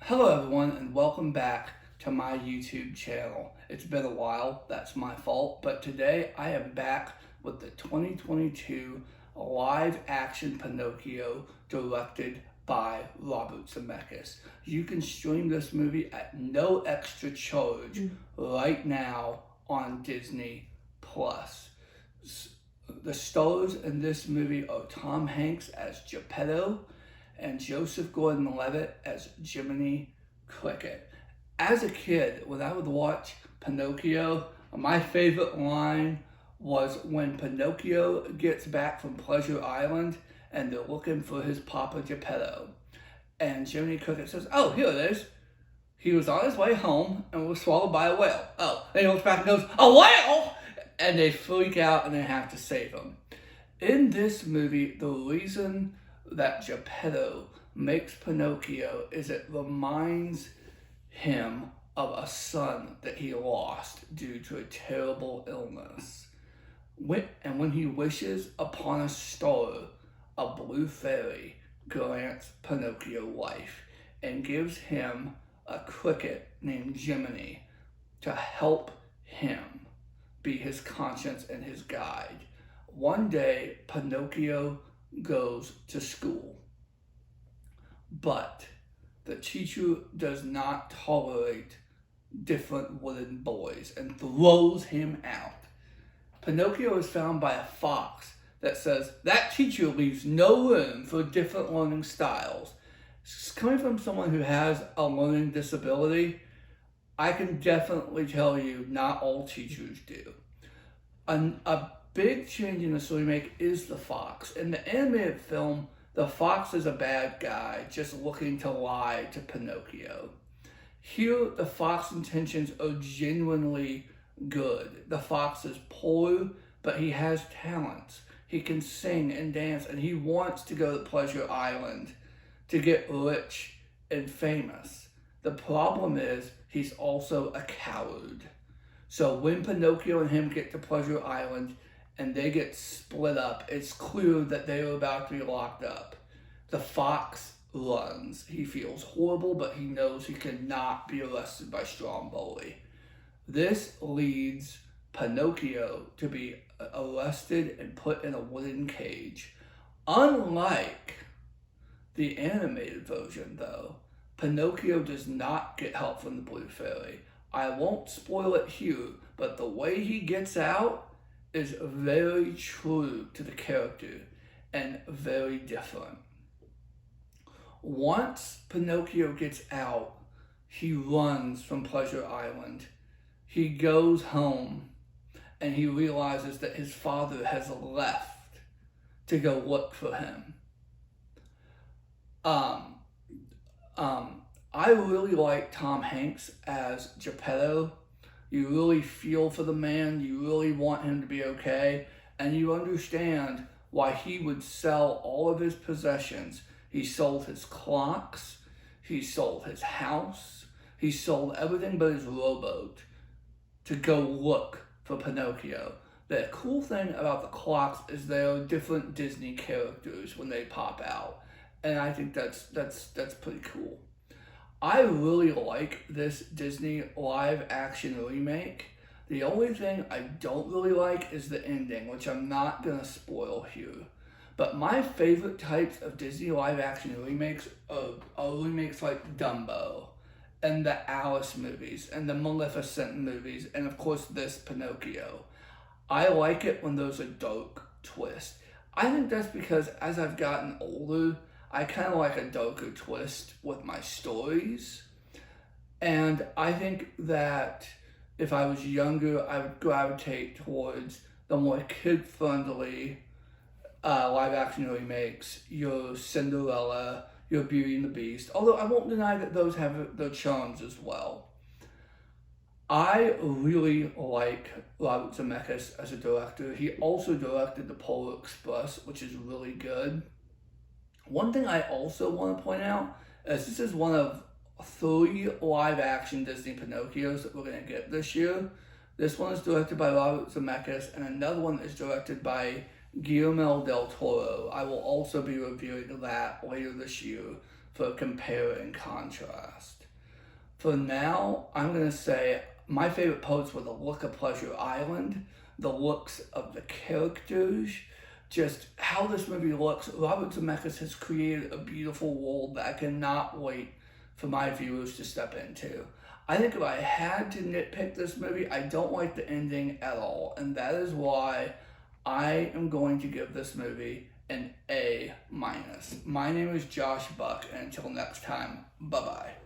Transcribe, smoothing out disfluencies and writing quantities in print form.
Hello everyone and welcome back to my YouTube channel. It's been a while, that's my fault, but today I am back with the 2022 live action Pinocchio directed by Robert Zemeckis. You can stream this movie at no extra charge right now on Disney Plus. The stars in this movie are Tom Hanks as Geppetto and Joseph Gordon-Levitt as Jiminy Cricket. As a kid, when I would watch Pinocchio, my favorite line was when Pinocchio gets back from Pleasure Island and they're looking for his Papa Geppetto. And Jiminy Cricket says, "Oh, here it is. He was on his way home and was swallowed by a whale." Oh, and he looks back and goes, "A whale!" And they freak out and they have to save him. In this movie, the reason that Geppetto makes Pinocchio is it reminds him of a son that he lost due to a terrible illness. And when he wishes upon a star, a blue fairy grants Pinocchio life and gives him a cricket named Jiminy to help him be his conscience and his guide. One day, Pinocchio goes to school, but the teacher does not tolerate different wooden boys and throws him out. Pinocchio is found by a fox that says that teacher leaves no room for different learning styles. Coming from someone who has a learning disability, I can definitely tell you not all teachers do. A big change in this remake is the fox. In the animated film, the fox is a bad guy just looking to lie to Pinocchio. Here, the fox's intentions are genuinely good. The fox is poor, but he has talents. He can sing and dance, and he wants to go to Pleasure Island to get rich and famous. The problem is, he's also a coward. So when Pinocchio and him get to Pleasure Island and they get split up, it's clear that they are about to be locked up. The fox runs. He feels horrible, but he knows he cannot be arrested by Stromboli. This leads Pinocchio to be arrested and put in a wooden cage. Unlike the animated version, though, Pinocchio does not get help from the Blue Fairy. I won't spoil it here, but the way he gets out is very true to the character and very different. Once Pinocchio gets out, he runs from Pleasure Island. He goes home and he realizes that his father has left to go look for him. I really like Tom Hanks as Geppetto. You really feel for the man, you really want him to be okay, and you understand why he would sell all of his possessions. He sold his clocks, he sold his house, he sold everything but his rowboat to go look for Pinocchio. The cool thing about the clocks is they are different Disney characters when they pop out, and I think that's pretty cool. I really like this Disney live action remake. The only thing I don't really like is the ending, which I'm not going to spoil here. But my favorite types of Disney live action remakes are remakes like Dumbo and the Alice movies and the Maleficent movies and of course this Pinocchio. I like it when there's a dark twist. I think that's because as I've gotten older, I kind of like a darker twist with my stories. And I think that if I was younger, I would gravitate towards the more kid-friendly live-action remakes, your Cinderella, your Beauty and the Beast. Although I won't deny that those have their charms as well. I really like Robert Zemeckis as a director. He also directed The Polar Express, which is really good. One thing I also want to point out is this is one of 3 live-action Disney Pinocchios that we're going to get this year. This one is directed by Robert Zemeckis, and another one is directed by Guillermo del Toro. I will also be reviewing that later this year for compare and contrast. For now, I'm going to say my favorite parts were the look of Pleasure Island, the looks of the characters, just how this movie looks. Robert Zemeckis has created a beautiful world that I cannot wait for my viewers to step into. I think if I had to nitpick this movie, I don't like the ending at all, and that is why I am going to give this movie an A-. My name is Josh Buck, and until next time, bye-bye.